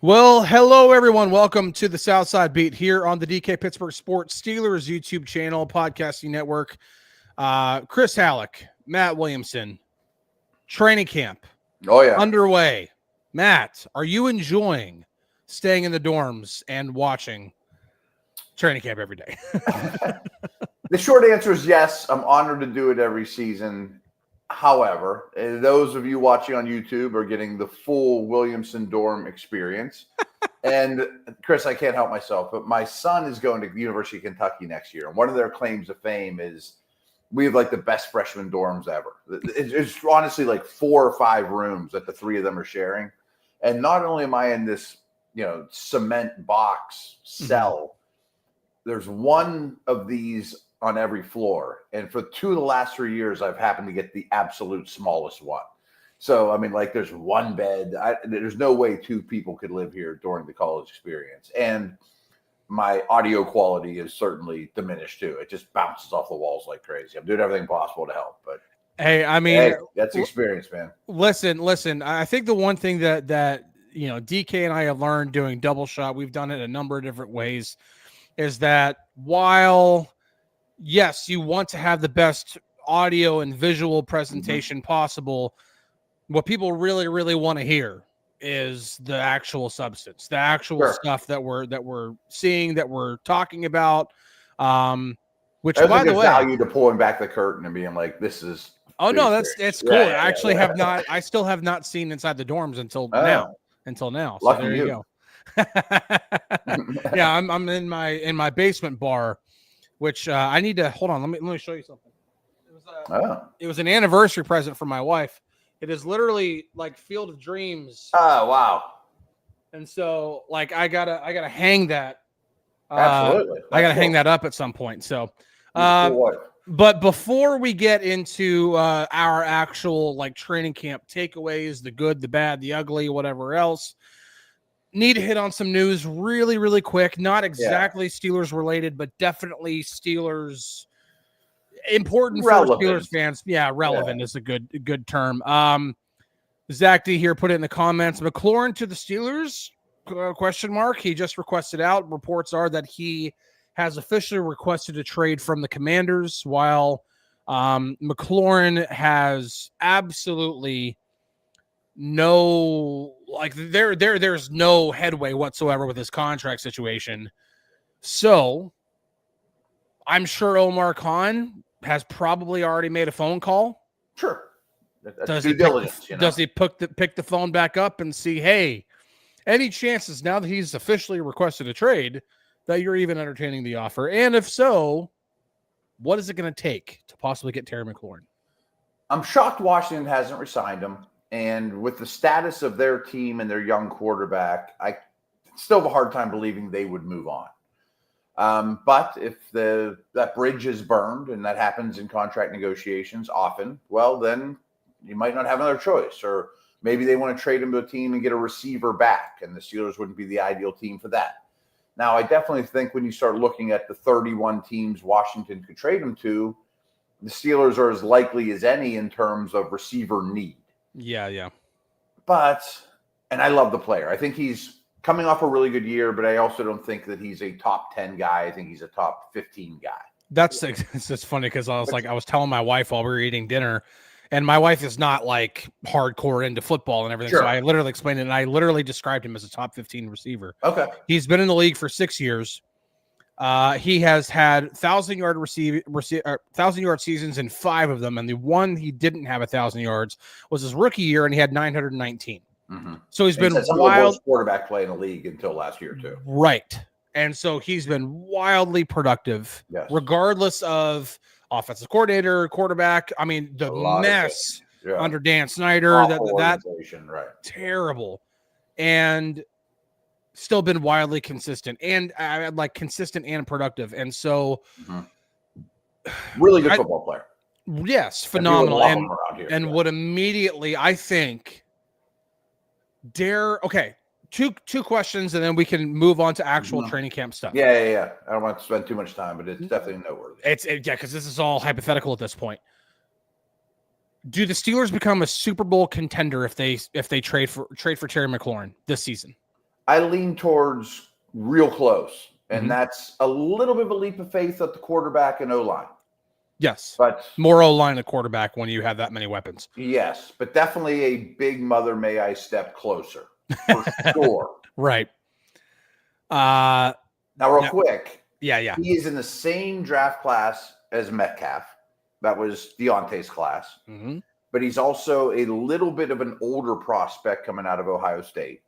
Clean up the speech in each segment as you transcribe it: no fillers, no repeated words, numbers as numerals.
Well, hello, everyone. Welcome to the Southside Beat here on the DK Pittsburgh Sports Steelers YouTube channel, podcasting network. Chris Halicke, Matt Williamson, training camp underway. Matt, are you enjoying staying in the dorms and watching training camp every day? The short answer is yes. I'm honored to do it every season. However, those of you watching on YouTube are getting the full Williamson dorm experience. And Chris, I can't help myself, but my son is going to the University of Kentucky next year. And one of their claims of fame is we have like the best freshman dorms ever. It's honestly like 4 or 5 rooms that the 3 of them are sharing. And not only am I in this, cement box cell, there's one of these on every floor. And for 2 of the last 3 years, I've happened to get the absolute smallest one. So, I mean, like there's one bed. There's no way 2 people could live here during the college experience. And my audio quality is certainly diminished too. It just bounces off the walls like crazy. I'm doing everything possible to help, but hey, that's the experience, man. Listen. I think the one thing that DK and I have learned doing double shot, we've done it a number of different ways, is that while yes, you want to have the best audio and visual presentation possible, what people really, really want to hear is the actual substance, the actual stuff that we're seeing, that we're talking about. Which, by the way, value to pulling back the curtain and being like, "This is." Oh no, it's cool. I still have not seen inside the dorms until now. So lucky there you go. Yeah, I'm in my basement bar, which I need to hold on. Let me show you something. It was an anniversary present from my wife. It is literally like Field of Dreams. Oh wow! And so like I gotta hang that. Absolutely, I gotta hang that up at some point. So, but before we get into our actual like training camp takeaways, the good, the bad, the ugly, whatever else, need to hit on some news really, really quick. Not exactly Steelers related, but definitely Steelers important for Steelers fans. Yeah, relevant is a good term. Zach D here put it in the comments. McLaurin to the Steelers? ? He just requested out. Reports are that he has officially requested a trade from the Commanders, while McLaurin has absolutely no, like there's no headway whatsoever with his contract situation. So I'm sure Omar Khan has probably already made a phone call. Sure. Does he pick the phone back up and see, hey, any chances now that he's officially requested a trade that you're even entertaining the offer? And if so, what is it going to take to possibly get Terry McLaurin? I'm shocked Washington hasn't re-signed him. And with the status of their team and their young quarterback, I still have a hard time believing they would move on. But if that bridge is burned, and that happens in contract negotiations often, well, then you might not have another choice. Or maybe they want to trade him to a team and get a receiver back, and the Steelers wouldn't be the ideal team for that. Now, I definitely think when you start looking at the 31 teams Washington could trade him to, the Steelers are as likely as any in terms of receiver need. Yeah. But, and I love the player. I think he's coming off a really good year, but I also don't think that he's a top 10 guy. I think he's a top 15 guy. It's just funny because I was telling my wife while we were eating dinner, and my wife is not like hardcore into football and everything. Sure. So I literally explained it, and I literally described him as a top 15 receiver. Okay. He's been in the league for 6 years. He has had 1,000-yard seasons in 5 of them, and the one he didn't have 1,000 yards was his rookie year, and he had 919. So he's been wild quarterback play in the league until last year too. Right. And so he's been wildly productive, regardless of offensive coordinator, quarterback. I mean, the mess under Dan Snyder, that terrible, and still been wildly consistent and consistent and productive. And so really good football player. Yes. Phenomenal. And would immediately, I think, two questions, and then we can move on to actual training camp stuff. Yeah. I don't want to spend too much time, but it's definitely noteworthy. Because this is all hypothetical at this point. Do the Steelers become a Super Bowl contender if they trade for Terry McLaurin this season? I lean towards real close, and Mm-hmm. that's a little bit of a leap of faith at the quarterback and O-line. Yes, but more O-line at quarterback when you have that many weapons. Yes, but definitely a big mother may I step closer for sure. Right. Now, real quick. Yeah. He is in the same draft class as Metcalf. That was Deontay's class. Mm-hmm. But he's also a little bit of an older prospect coming out of Ohio State.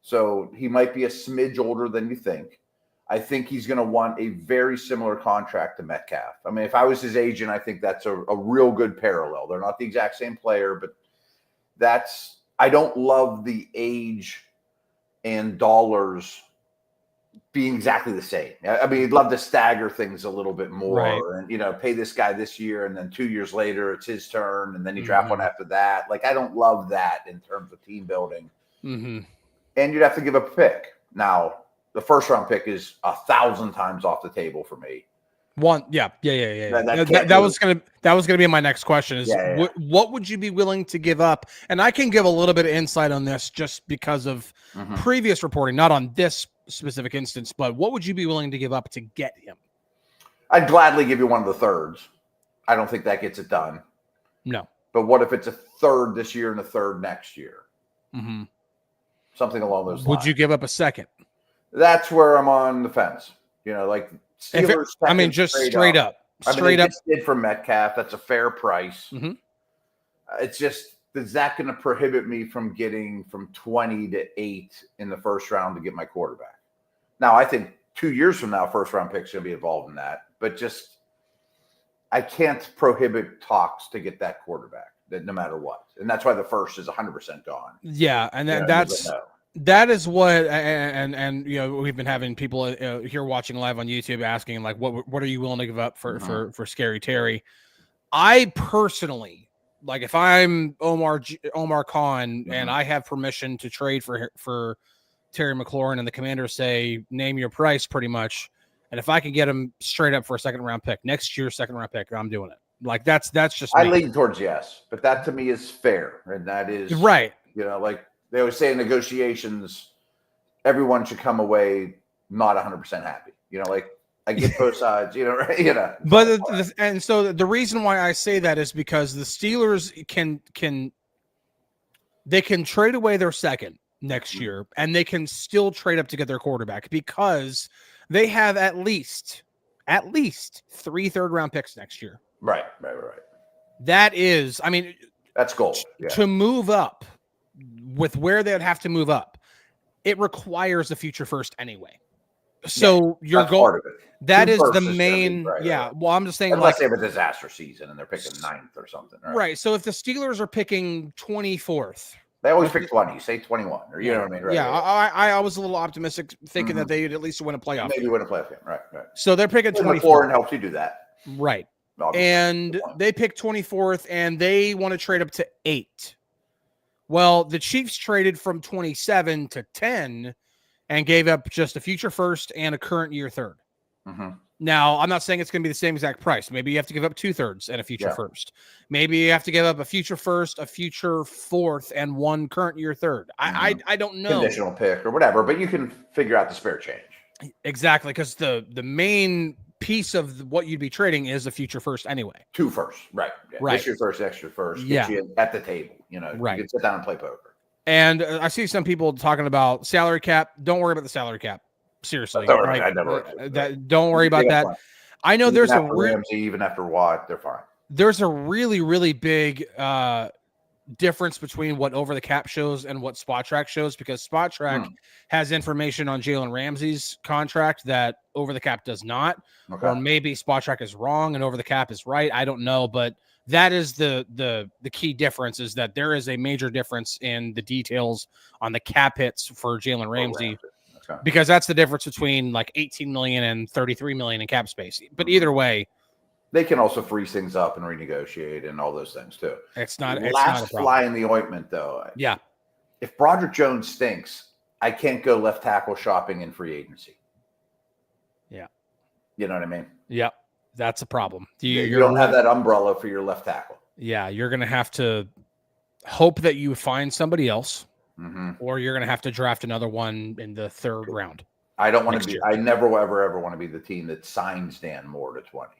So he might be a smidge older than you think. I think he's going to want a very similar contract to Metcalf. I mean, if I was his agent, I think that's a real good parallel. They're not the exact same player, but I don't love the age and dollars being exactly the same. I mean, you'd love to stagger things a little bit more, right? And, pay this guy this year, and then 2 years later, it's his turn, and then you draft one after that. Like, I don't love that in terms of team building. Mm-hmm. And you'd have to give up a pick. Now, the first round pick is 1,000 times off the table for me. Yeah. That was gonna be my next question. Is what would you be willing to give up? And I can give a little bit of insight on this just because of previous reporting, not on this specific instance, but what would you be willing to give up to get him? I'd gladly give you one of the thirds. I don't think that gets it done. No. But what if it's a third this year and a third next year? Mm-hmm. Something along those lines. Would you give up a second? That's where I'm on the fence. Like Steelers. Just straight up. Straight up. Did for Metcalf. That's a fair price. Mm-hmm. It's just, is that going to prohibit me from getting from 20 to 8 in the first round to get my quarterback? Now, I think 2 years from now, first round picks going to be involved in that. But just, I can't prohibit talks to get that quarterback, no matter what. And that's why the first is 100% gone. Yeah, and that is what, and we've been having people here watching live on YouTube asking, like, what are you willing to give up for Scary Terry? I personally, like, if I'm Omar Khan and I have permission to trade for Terry McLaurin and the Commanders say, name your price pretty much, and if I can get him straight up for a second round pick next year, second round pick, I'm doing it. Like, that's just me. I lean towards yes, but that to me is fair, and that is right. Like they always say in negotiations, everyone should come away not 100% happy. Like, I get both sides. Right? But and so the reason why I say that is because the Steelers can trade away their second next year, and they can still trade up to get their quarterback because they have at least 3 third-round picks next year. Right. That is, that's gold. Yeah. To move up with where they'd have to move up, it requires a future first anyway. So your goal, part of it. That is the main. Right. Well, I'm just saying, unless they have a disaster season and they're picking 9th or something. Right. So if the Steelers are picking 24th. They always pick 20. You say 21, or you know what I mean? Right, yeah, right. I was a little optimistic, thinking that they'd at least win a playoff. Maybe win a playoff game, right? So they're picking 24th. And helps you do that, right? And they pick 24th, and they want to trade up to 8. Well, the Chiefs traded from 27 to 10, and gave up just a future first and a current year third. Mm-hmm. Now, I'm not saying it's going to be the same exact price. Maybe you have to give up 2 thirds and a future first. Maybe you have to give up a future first, a future fourth, and 1 current year third. I don't know. Conditional pick or whatever, but you can figure out the spare change. Exactly, because the main piece of what you'd be trading is a future first anyway. 2 firsts, right? Yeah. Right. This year first, extra first. Get you at the table. Right. You can sit down and play poker. And I see some people talking about salary cap. Don't worry about the salary cap. Seriously, right? I never. Don't worry about that. I know there's a Ramsey, even after Watt, they're fine. There's a really, really big difference between what Over the Cap shows and what Spot Track shows, because Spot Track has information on Jalen Ramsey's contract that Over the Cap does not, or maybe Spot Track is wrong and Over the Cap is right. I don't know, but that is the key difference, is that there is a major difference in the details on the cap hits for Jalen Ramsey. Because that's the difference between like 18 million and 33 million in cap space. But either way, they can also freeze things up and renegotiate and all those things too. It's not a fly in the ointment though. Yeah. If Broderick Jones stinks, I can't go left tackle shopping in free agency. Yeah. You know what I mean? Yeah. That's a problem. You don't have that umbrella for your left tackle. Yeah. You're going to have to hope that you find somebody else. or you're going to have to draft another one in the third round. I don't want to be. I never will ever want to be the team that signs Dan Moore to 20.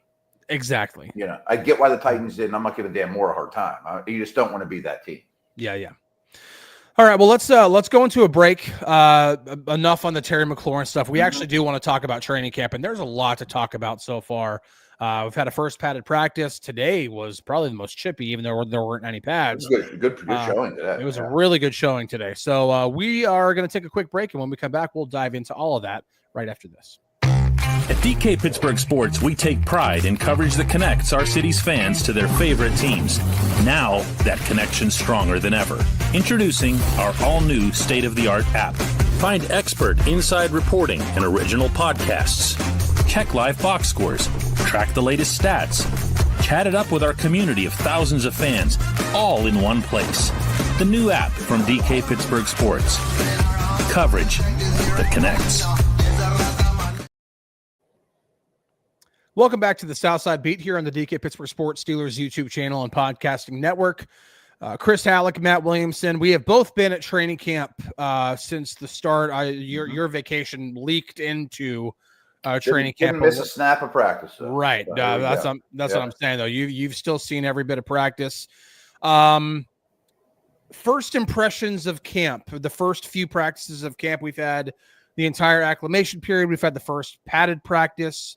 Exactly. You know, I get why the Titans did, and I'm not giving Dan Moore a hard time. You just don't want to be that team. Yeah. All right. Well, let's go into a break. Enough on the Terry McLaurin stuff. We actually do want to talk about training camp, and there's a lot to talk about so far. We've had a first padded practice. Today was probably the most chippy, even though there weren't any pads. Good showing today. It was a really good showing today. So we are going to take a quick break, and when we come back, we'll dive into all of that right after this. At DK Pittsburgh Sports, we take pride in coverage that connects our city's fans to their favorite teams. Now, that connection's stronger than ever. Introducing our all-new state-of-the-art app. Find expert inside reporting and original podcasts. Check live box scores. Track the latest stats. Chat it up with our community of thousands of fans, all in one place. The new app from DK Pittsburgh Sports. Coverage that connects. Welcome back to the Southside Beat here on the DK Pittsburgh Sports Steelers YouTube channel and podcasting network. Chris Halicke, Matt Williamson. We have both been at training camp since the start. Your vacation leaked into training camp. Didn't miss a snap of practice. Though. Right. That's what I'm saying, though. You've still seen every bit of practice. First impressions of camp. The first few practices of camp, we've had the entire acclimation period. We've had the first padded practice.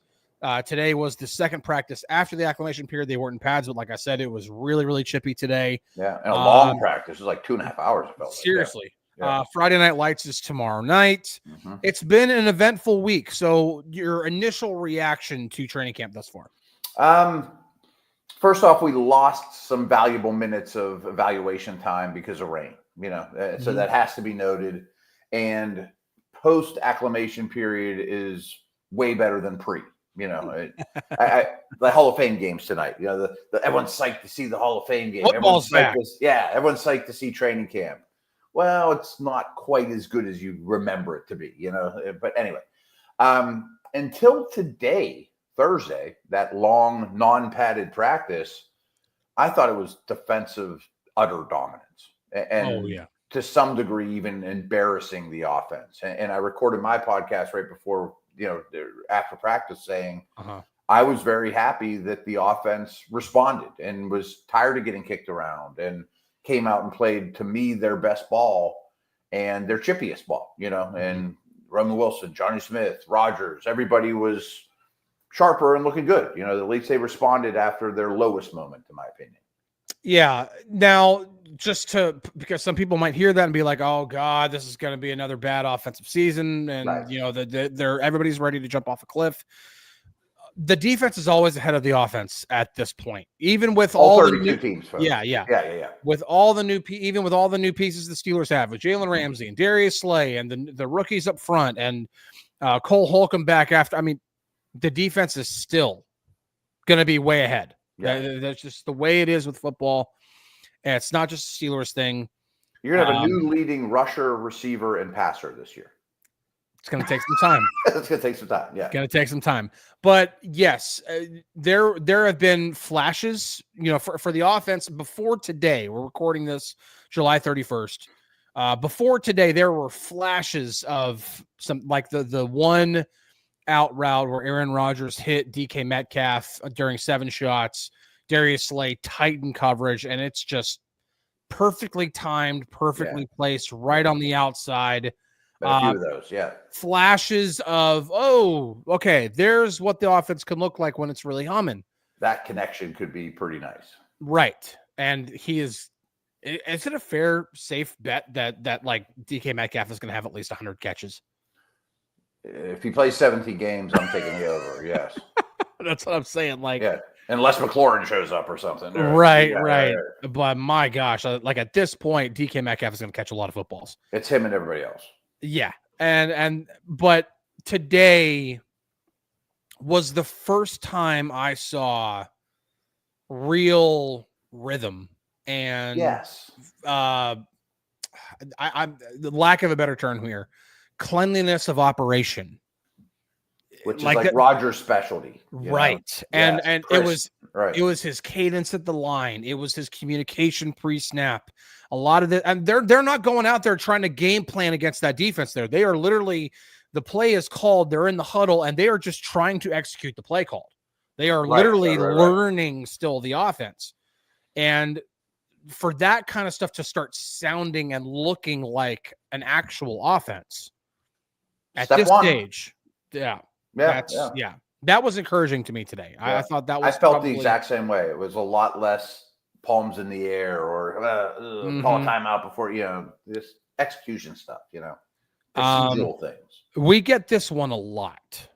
Today was the second practice after the acclimation period. They weren't in pads, but like I said, it was really, really chippy today. Yeah, and a long practice. It was like 2.5 hours. It felt seriously. Like. Yeah. Friday Night Lights is tomorrow night. It's been an eventful week. So your initial reaction to training camp thus far? First off, we lost some valuable minutes of evaluation time because of rain, so that has to be noted. And post acclimation period is way better than pre. The Hall of Fame games tonight. Everyone's psyched to see the Hall of Fame game. Football's back. Everyone's psyched to see training camp. Well, it's not quite as good as you remember it to be, But anyway, until today, Thursday, that long non-padded practice, I thought it was defensive utter dominance, and to some degree even embarrassing the offense. And I recorded my podcast right before. After practice saying, I was very happy that the offense responded and was tired of getting kicked around and came out and played, to me, their best ball and their chippiest ball, and Ramon Wilson, Johnny Smith, Rogers, everybody was sharper and looking good. At least they responded after their lowest moment, in my opinion. Yeah. Now, because some people might hear that and be like, "Oh God, this is going to be another bad offensive season," and everybody's ready to jump off a cliff. The defense is always ahead of the offense at this point, even with all 32 the new teams. Folks. Yeah. With all the new, even with all the new pieces the Steelers have, with Jalen Ramsey and Darius Slay and the rookies up front and Cole Holcomb back after. I mean, the defense is still going to be way ahead. Yeah. That's just the way it is with football. And it's not just a Steelers thing. You're going to have a new leading rusher, receiver, and passer this year. It's going to take some time. It's going to take some time. Yeah. Going to take some time. But yes, there have been flashes, for the offense before today. We're recording this July 31st. Before today, there were flashes of some, like the one out route where Aaron Rodgers hit DK Metcalf during 7 shots. Darius Slay tightened coverage, and it's just perfectly timed, perfectly placed right on the outside. A few of those, flashes of, okay, there's what the offense can look like when it's really humming. That connection could be pretty nice. Right. And is it a fair, safe bet that like DK Metcalf is going to have at least 100 catches? If he plays 17 games, I'm taking the over, yes. That's what I'm saying. Like, unless McLaurin shows up or something. Right. But my gosh, like at this point, DK Metcalf is going to catch a lot of footballs. It's him and everybody else. Yeah. But today was the first time I saw real rhythm and I'm the lack of a better term here, cleanliness of operation. which is like Roger's specialty. Right. And it was his cadence at the line. It was his communication pre-snap. A lot of and they're not going out there trying to game plan against that defense there. They are literally, the play is called, they're in the huddle, and they are just trying to execute the play called. They are literally learning still the offense. And for that kind of stuff to start sounding and looking like an actual offense at this stage, that was encouraging to me today. Yeah. I thought that was. I felt the exact same way. It was a lot less palms in the air or call a timeout before, this execution stuff, procedural things. We get this one a lot.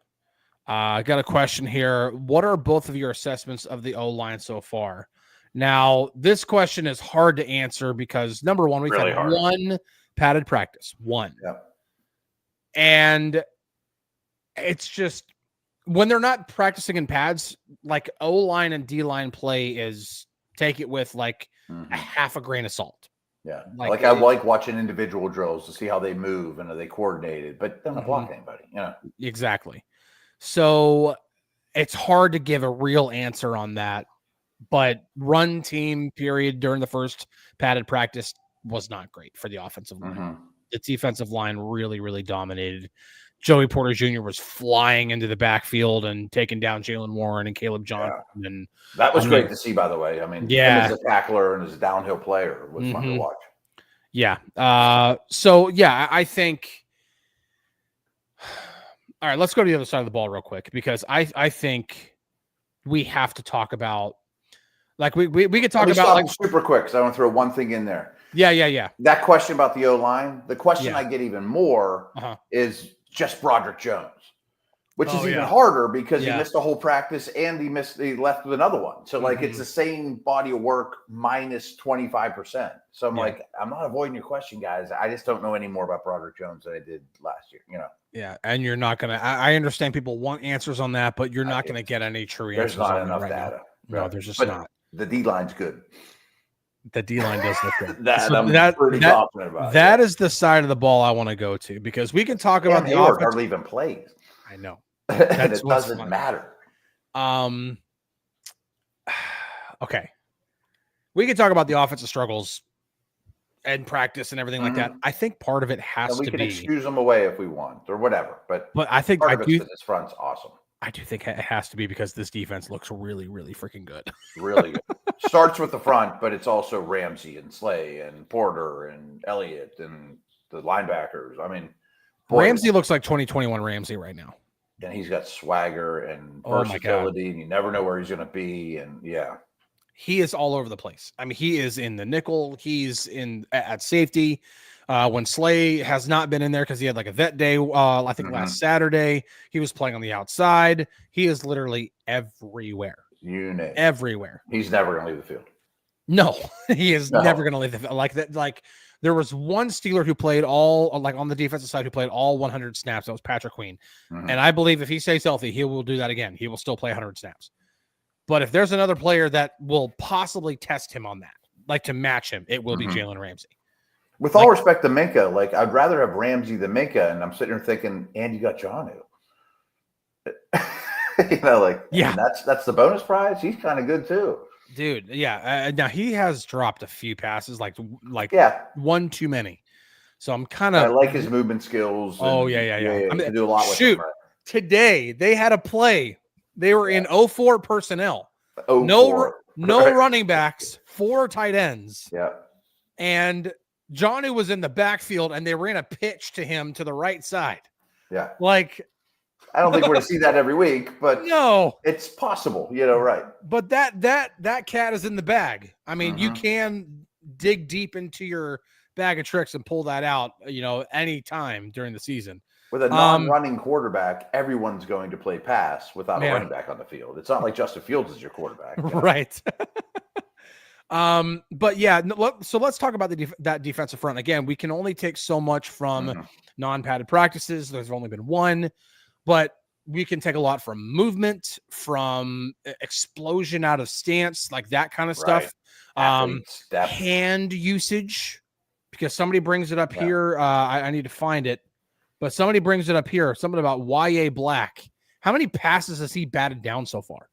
I got a question here. What are both of your assessments of the O-line so far? Now, this question is hard to answer because, number one, we've had one padded practice. One. Yep. And it's just, when they're not practicing in pads, like O-line and D-line play is, take it with like a half a grain of salt. Yeah. Like I like watching individual drills to see how they move and are they coordinated, but they're not blocking anybody. Exactly. So it's hard to give a real answer on that. But run team period during the first padded practice was not great for the offensive line. The defensive line really, really dominated. Joey Porter Jr. was flying into the backfield and taking down Jalen Warren and Caleb Johnson. Yeah. And that was great to see, by the way. I mean, him as a tackler and as a downhill player was fun to watch. Yeah. I think. All right, let's go to the other side of the ball real quick because I think we have to talk about. Like we could talk about like super quick because I want to throw one thing in there. Yeah. That question about the O-line, the question I get even more is just Broderick Jones, which is even harder because he missed a whole practice and he left with another one. So like it's the same body of work minus 25%. So I'm like, I'm not avoiding your question, guys. I just don't know any more about Broderick Jones than I did last year. Yeah, and you're not gonna. I understand people want answers on that, but you're not gonna get any true answers. There's not enough data. No, there's just not. The D-line's good. The D-line does look good. I'm pretty confident about. That is the side of the ball I want to go to because we can talk about the offense. Hardly even plays. I know. And it doesn't matter. Okay. We can talk about the offensive struggles and practice and everything like that. I think part of it has to be. We can excuse them away if we want or whatever. But I think this front's awesome. I do think it has to be because this defense looks really, really freaking good. Really good. Starts with the front, but it's also Ramsey and Slay and Porter and Elliott and the linebackers. I mean, Ramsey looks like 2021 Ramsey right now. And he's got swagger and versatility, and you never know where he's going to be. And he is all over the place. I mean, he is in the nickel. He's at safety. When Slay has not been in there because he had like a vet day, I think last Saturday, he was playing on the outside. He is literally everywhere. Everywhere. He's never going to leave the field. No, he is never going to leave the field. Like that. Like there was one Steeler who played on the defensive side who played all 100 snaps. That was Patrick Queen. And I believe if he stays healthy, he will do that again. He will still play 100 snaps. But if there's another player that will possibly test him on that, like to match him, it will be Jalen Ramsey. With all respect to Minka, like I'd rather have Ramsey than Minka, and I'm sitting here thinking, and you got Jonnu. That's the bonus prize. He's kind of good too, dude. Yeah. Now he has dropped a few passes, like one too many. So I'm kind of. I like his movement skills. I mean, do a lot with him, right? Today they had a play. They were in 04 personnel. 04. No running backs, 4 tight ends. Yeah. And Johnny was in the backfield and they ran a pitch to him to the right side. Yeah. Like, I don't think we're going to see that every week, but no, it's possible, right. But that cat is in the bag. I mean, you can dig deep into your bag of tricks and pull that out, any time during the season. With a non-running quarterback, everyone's going to play pass without a running back on the field. It's not like Justin Fields is your quarterback. Right. But yeah, so let's talk about that defensive front. Again, we can only take so much from non-padded practices. There's only been one, but we can take a lot from movement, from explosion out of stance, like that kind of stuff. Hand usage, because somebody brings it up here. I need to find it, but somebody brings it up here. Something about YA Black How many passes has he batted down so far?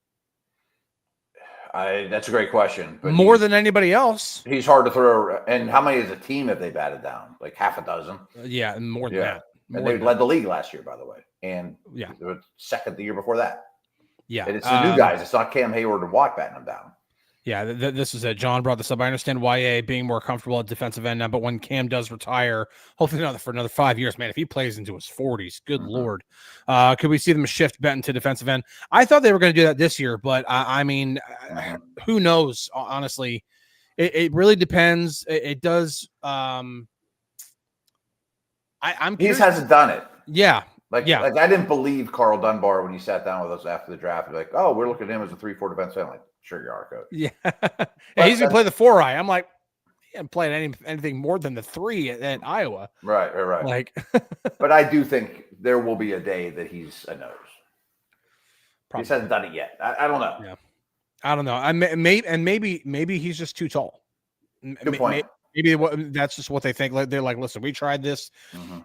That's a great question. But more than anybody else. He's hard to throw. And how many as a team have they batted down? Like half a dozen? Yeah, and more than that. And they led the league last year, by the way. And yeah, they were second the year before that. Yeah. And it's the new guys. It's not Cam Hayward and Watt batting them down. Yeah, this is it. John brought this up. I understand YA being more comfortable at defensive end now, but when Cam does retire, hopefully not for another 5 years, man, if he plays into his 40s, good Lord. Could we see them shift Benton to defensive end? I thought they were going to do that this year, but I mean, who knows? Honestly, it really depends. It does. I'm he just hasn't done it. Yeah. Like I didn't believe Carl Dunbar when he sat down with us after the draft. Like, oh, we're looking at him as a 3-4 defensive end. Like, sure you are, coach. Yeah. He's going to play the 4-eye. I'm like, he hasn't played anything more than the 3 at Iowa. Right. Like, but I do think there will be a day that he's a nose. Probably. He just hasn't done it yet. I don't know. Yeah. I don't know. Maybe he's just too tall. Good point. Maybe that's just what they think. They're like, listen, we tried this.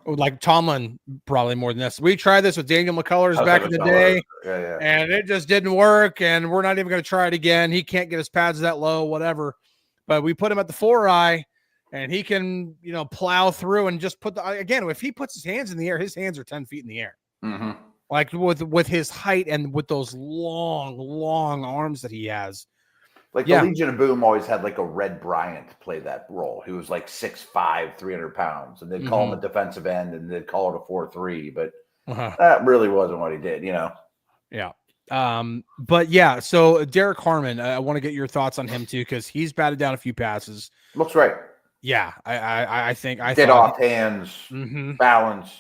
Like Tomlin, probably more than this. We tried this with Daniel McCullers back in the day, and it just didn't work. And we're not even going to try it again. He can't get his pads that low, whatever. But we put him at the 4-eye, and he can, plow through and just again. If he puts his hands in the air, his hands are 10 feet in the air. Like with his height and with those long arms that he has. Like the Legion of Boom always had like a Red Bryant play that role. He was like 6'5", 300 pounds, and they'd call him a defensive end, and they'd call it a 4-3. But that really wasn't what he did, Yeah. But yeah. So Derek Harmon, I want to get your thoughts on him too, because he's batted down a few passes. Looks right. Yeah, I think I did off hands, balance.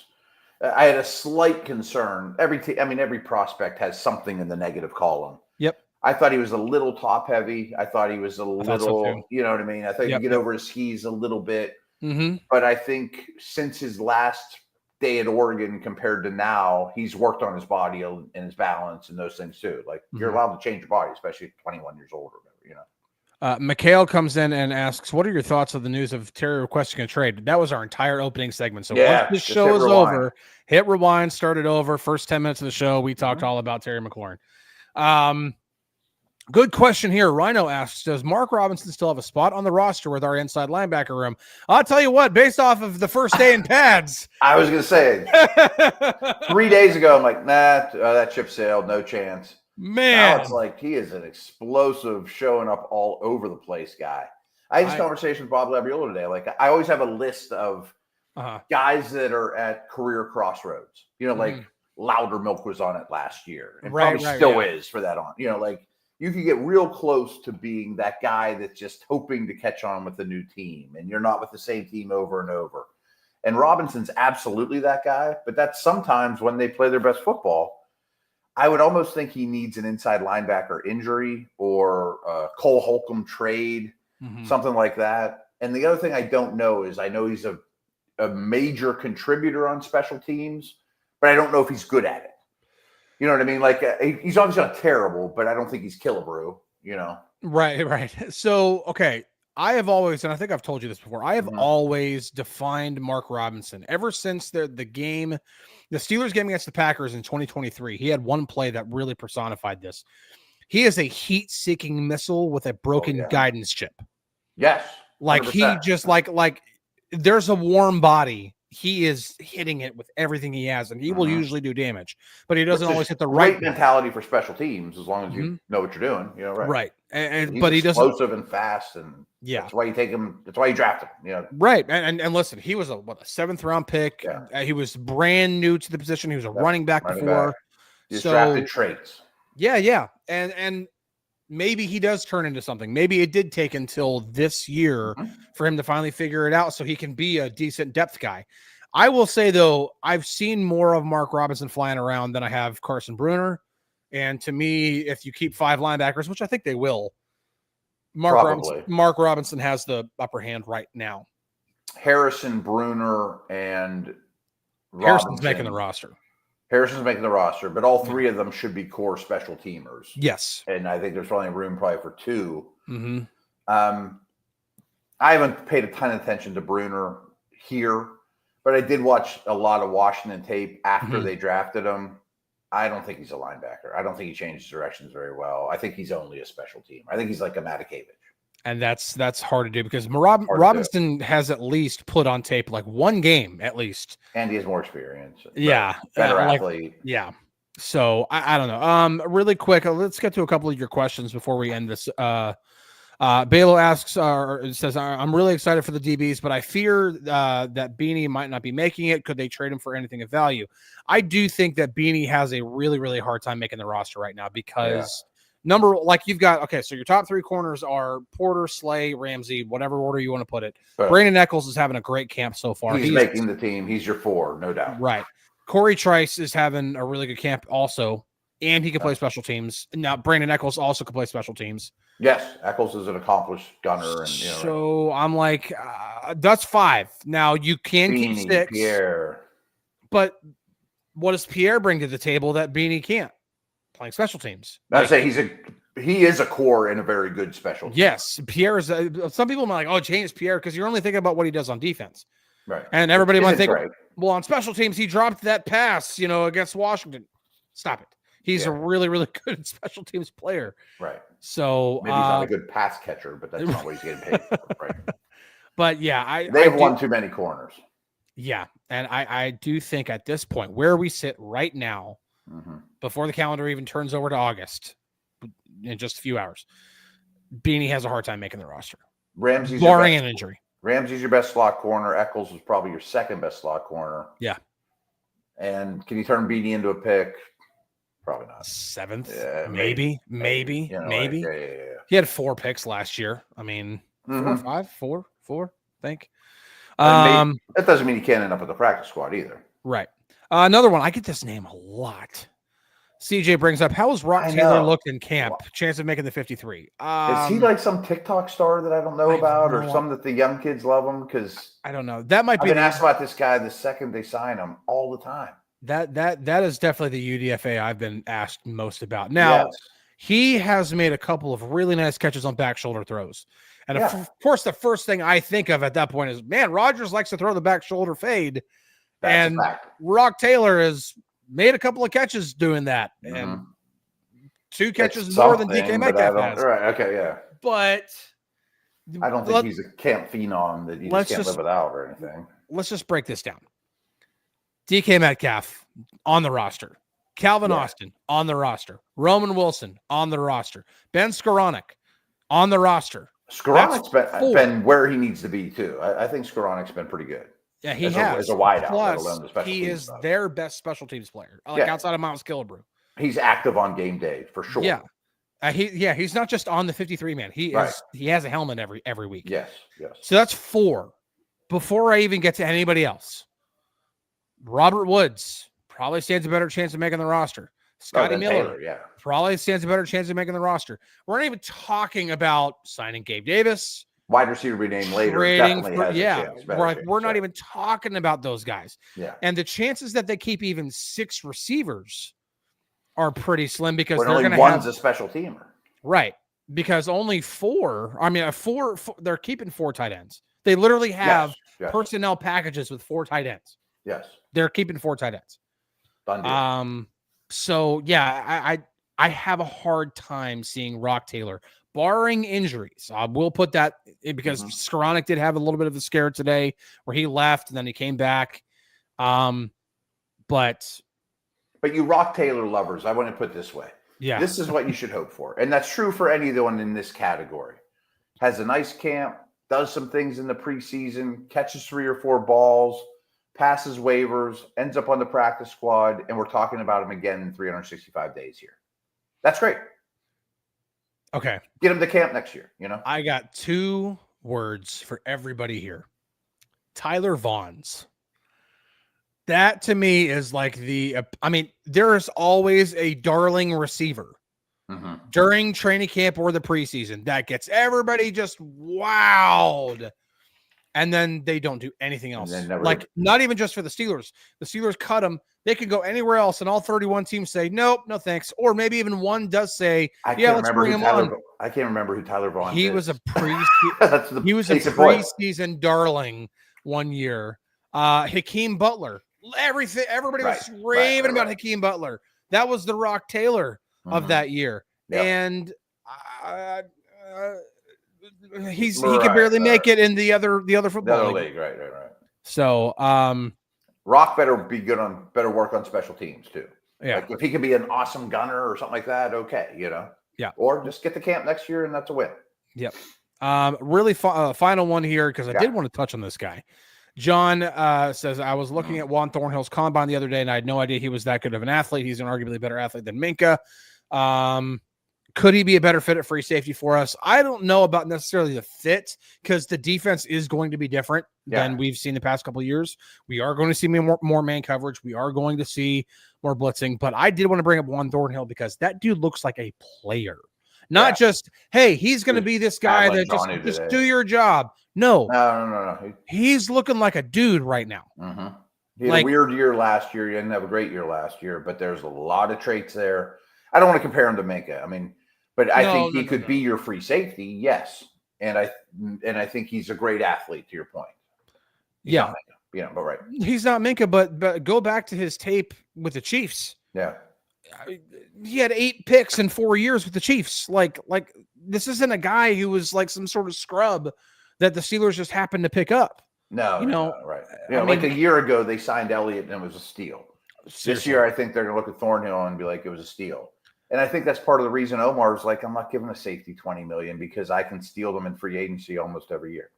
I had a slight concern. Every prospect has something in the negative column. Yep. I thought he was a little top heavy. I thought he was a little, you know what I mean? I thought he could get over his skis a little bit. But I think since his last day at Oregon compared to now, he's worked on his body and his balance and those things too. Like you're allowed to change your body, especially at 21 years old or whatever, Mikhail comes in and asks, what are your thoughts of the news of Terry requesting a trade? That was our entire opening segment. So once this show is over, hit rewind, start it over. First 10 minutes of the show, we talked all about Terry McLaurin. Good question here. Rhino asks, does Mark Robinson still have a spot on the roster with our inside linebacker room? I'll tell you what, based off of the first day in pads. I was going to say 3 days ago, I'm like, nah, that ship sailed. No chance. Man. Now it's like he is an explosive, showing up all over the place guy. I had this conversation with Bob Labriola today. Like I always have a list of guys that are at career crossroads. Like Loudermilk was on it last year. And probably still is for that on. Like, you can get real close to being that guy that's just hoping to catch on with the new team, and you're not with the same team over and over. And Robinson's absolutely that guy, but that's sometimes when they play their best football. I would almost think he needs an inside linebacker injury or a Cole Holcomb trade, something like that. And the other thing I don't know is I know he's a major contributor on special teams, but I don't know if he's good at it. You know what I mean? Like he's obviously not terrible, but I don't think he's Killebrew, Right. So, okay. I have always, and I think I've told you this before, I have always defined Mark Robinson ever since the Steelers game against the Packers in 2023. He had one play that really personified this. He is a heat-seeking missile with a broken guidance chip. Yes. 100%. Like he just like there's a warm body. He is hitting it with everything he has, and he will usually do damage, but he doesn't always hit the right mentality for special teams as long as you know what you're doing, right. And but he doesn't explosive and fast, and that's why you take him. That's why you draft him, Right. And listen, he was a 7th round pick. Yeah. He was brand new to the position. He was a running back before. He's drafted traits. Yeah. And maybe he does turn into something. Maybe it did take until this year for him to finally figure it out so he can be a decent depth guy. I will say, though, I've seen more of Mark Robinson flying around than I have Carson Bruner. And to me, if you keep 5 linebackers, which I think they will, Mark Robinson has the upper hand right now. Harrison, Bruner, and Harrison's making the roster. Harrison's making the roster, but all 3 of them should be core special teamers. Yes. And I think there's only room for 2. I haven't paid a ton of attention to Bruner here, but I did watch a lot of Washington tape after they drafted him. I don't think he's a linebacker. I don't think he changes directions very well. I think he's only a special team. I think he's like a Matakevich. And that's hard to do because Robinson has at least put on tape like one game at least. And he has more experience. Yeah. Better athlete. Yeah. So I don't know. Really quick, let's get to a couple of your questions before we end this. Balo asks, says, I'm really excited for the DBs, but I fear that Beanie might not be making it. Could they trade him for anything of value? I do think that Beanie has a really, really hard time making the roster right now because you've got, so your top 3 corners are Porter, Slay, Ramsey, whatever order you want to put it. Right. Brandon Echols is having a great camp so far. He's making the team. He's your 4, no doubt. Right. Corey Trice is having a really good camp also, and he can play special teams. Now, Brandon Echols also can play special teams. Yes, Echols is an accomplished gunner. And so I'm like, that's 5. Now, you can keep 6. Pierre. But what does Pierre bring to the table that Beanie can't? Playing special teams. I'd say he is a core and a very good special team. Yes, Pierre is. Some people might like, James Pierre, because you're only thinking about what he does on defense. Right. And everybody might think, well, on special teams, he dropped that pass, against Washington. Stop it. He's a really, really good special teams player. Right. So maybe he's not a good pass catcher, but that's not what he's getting paid for. Right. But yeah, they've won too many corners. Yeah. And I do think at this point, where we sit right now, before the calendar even turns over to August, in just a few hours, Beanie has a hard time making the roster. Ramsey's barring an injury. Ramsey's your best slot corner. Echols is probably your second best slot corner. Yeah. And can you turn Beanie into a pick? Probably not. 7th? Yeah, maybe. Yeah. He had 4 picks last year. I mean, 4 or 5? 4, I think. That doesn't mean he can't end up with the practice squad either. Right. Another one. I get this name a lot. CJ brings up, how has Rock Taylor looked in camp? Chance of making the 53. Is he like some TikTok star that I don't know about, or some that the young kids love him? Because I don't know. That might be. I've been asked about this guy the second they sign him all the time. That is definitely the UDFA I've been asked most about. Now, he has made a couple of really nice catches on back shoulder throws. And of course, the first thing I think of at that point is, man, Rodgers likes to throw the back shoulder fade. And Rock Taylor has made a couple of catches doing that. And 2 catches more than DK Metcalf has. Right, okay, yeah. But I don't think he's a camp phenom that you just can't live without or anything. Let's just break this down. DK Metcalf on the roster. Calvin Austin on the roster. Roman Wilson on the roster. Ben Skoranek on the roster. Skoranek's been where he needs to be, too. I think Skoranek's been pretty good. Yeah, he has. As a wideout, Plus, he is their best special teams player, outside of Miles Killebrew. He's active on game day, for sure. Yeah. He's not just on the 53-man. He has a helmet every week. Yes. So that's 4. Before I even get to anybody else, Robert Woods probably stands a better chance of making the roster. Scotty Miller probably stands a better chance of making the roster. We're not even talking about signing Gabe Davis. Wide receiver be named later. We're not even talking about those guys. Yeah. And the chances that they keep even 6 receivers are pretty slim because they're going to have one's a special teamer. Right. Because only 4. I mean, 4 they're keeping 4 tight ends. They literally have personnel packages with 4 tight ends. Yes. They're keeping 4 tight ends. So yeah, I have a hard time seeing Rock Taylor, barring injuries. I will put that in because Skoranek did have a little bit of a scare today where he left and then he came back. But you Rock Taylor lovers, I want to put it this way. Yeah. This is what you should hope for. And that's true for anyone in this category. Has a nice camp, does some things in the preseason, catches 3 or 4 balls, passes waivers, ends up on the practice squad, and we're talking about him again in 365 days here. That's great. Okay. Get him to camp next year, I got 2 words for everybody here. Tyler Vaughns. That to me is like there is always a darling receiver during training camp or the preseason that gets everybody just wowed. And then they don't do anything else. Not even just for the Steelers. The Steelers cut them. They could go anywhere else, and all 31 teams say, nope, no thanks. Or maybe even one does say, let's bring him on. I can't remember who Tyler Vaughn is. He was a preseason darling one year. Hakeem Butler. Everybody was raving about Hakeem Butler. That was the Rock Taylor of that year. Yep. And he could barely make it in the other football league. Right. So Rock better work on special teams too. Yeah. Like if he could be an awesome gunner or something like that, okay, Yeah. Or just get to camp next year and that's a win. Yep. Really final one here because I did want to touch on this guy. John says, I was looking at Juan Thornhill's combine the other day, and I had no idea he was that good of an athlete. He's an arguably better athlete than Minkah. Could he be a better fit at free safety for us? I don't know about necessarily the fit because the defense is going to be different than we've seen the past couple of years. We are going to see more man coverage. We are going to see more blitzing. But I did want to bring up Juan Thornhill because that dude looks like a player. Not just, hey, he's going to be this guy that just do your job. No. He's looking like a dude right now. Mm-hmm. He had a weird year last year. He didn't have a great year last year, but there's a lot of traits there. I don't want to compare him to Minkah. I mean, but I think he could be your free safety, yes. And I think he's a great athlete, to your point. He's not Minkah, but right. He's not Minkah, but go back to his tape with the Chiefs. Yeah. He had 8 picks in 4 years with the Chiefs. Like this isn't a guy who was like some sort of scrub that the Steelers just happened to pick up. No, right. Like a year ago, they signed Elliott and it was a steal. Seriously. This year, I think they're going to look at Thornhill and be like, it was a steal. And I think that's part of the reason Omar's like, I'm not giving a safety $20 million because I can steal them in free agency almost every year,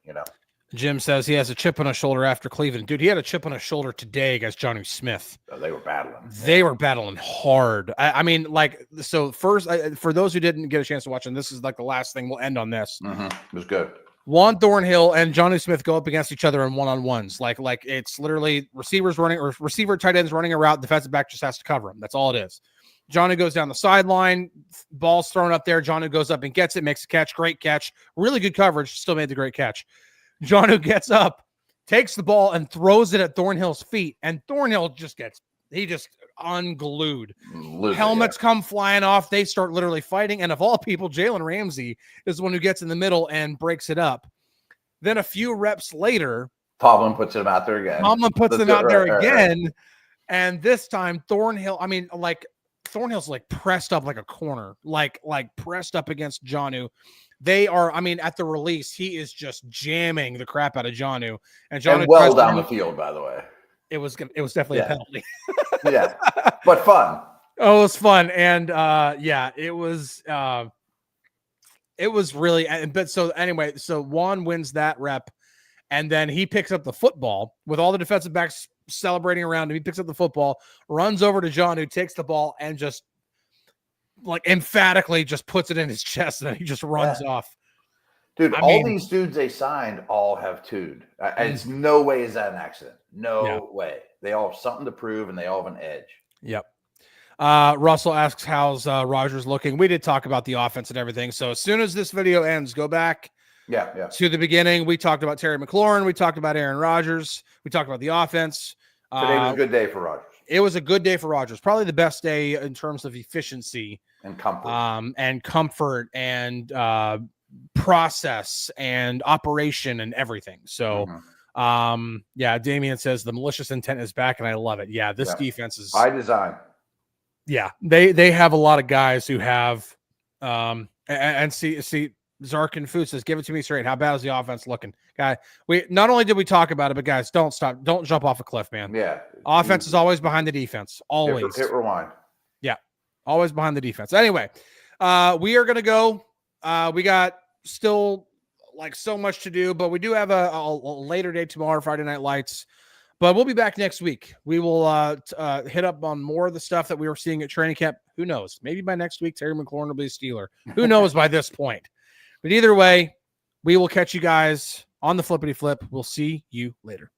Jim says he has a chip on his shoulder after Cleveland. Dude, he had a chip on his shoulder today against Jonnu Smith. Oh, they were battling. They were battling hard. I mean, so first, for those who didn't get a chance to watch, and this is like the last thing, we'll end on this. Mm-hmm. It was good. Juan Thornhill and Jonnu Smith go up against each other in one-on-ones. Like it's literally receiver tight ends running a route. Defensive back just has to cover him. That's all it is. Jonnu goes down the sideline. Ball's thrown up there. Jonnu goes up and gets it, makes a catch. Great catch. Really good coverage. Still made the great catch. Jonnu gets up, takes the ball, and throws it at Thornhill's feet. And Thornhill just unglued. Helmets come flying off. They start literally fighting. And of all people, Jalen Ramsey is the one who gets in the middle and breaks it up. Then a few reps later, Tomlin puts him out there again. And this time, Thornhill's like pressed up like a corner, like pressed up against Jonnu. They are, at the release, he is just jamming the crap out of Jonnu. And Jonnu down the field, by the way. It was definitely a penalty. Yeah, but fun. Oh, it was fun. And it was really, but so anyway, so Juan wins that rep. And then he picks up the football with all the defensive backs celebrating around him. He picks up the football, runs over to Jonnu, takes the ball, and just emphatically just puts it in his chest, and then he just runs off. Dude, these dudes they signed all have tooed. It's no way is that an accident. No way. They all have something to prove, and they all have an edge. Yep. Russell asks, how's Rodgers looking? We did talk about the offense and everything. So as soon as this video ends, go back to the beginning. We talked about Terry McLaurin. We talked about Aaron Rodgers. We talked about the offense. Today was a good day for Rodgers. It was a good day for Rodgers. Probably the best day in terms of efficiency and comfort, and process and operation and everything. So, Damian says the malicious intent is back, and I love it. Yeah, this defense is by design. Yeah, they have a lot of guys who have and see Zarkin Food says, give it to me straight. How bad is the offense looking? Guy, we not only did we talk about it, but guys, don't stop. Don't jump off a cliff, man. Yeah. Offense is always behind the defense. Always. Hit rewind. Yeah. Always behind the defense. Anyway, we are going to go. We got still so much to do, but we do have a later day tomorrow, Friday Night Lights. But we'll be back next week. We will hit up on more of the stuff that we were seeing at training camp. Who knows? Maybe by next week, Terry McLaurin will be a Steeler. Who knows by this point? But either way, we will catch you guys on the flippity flip. We'll see you later.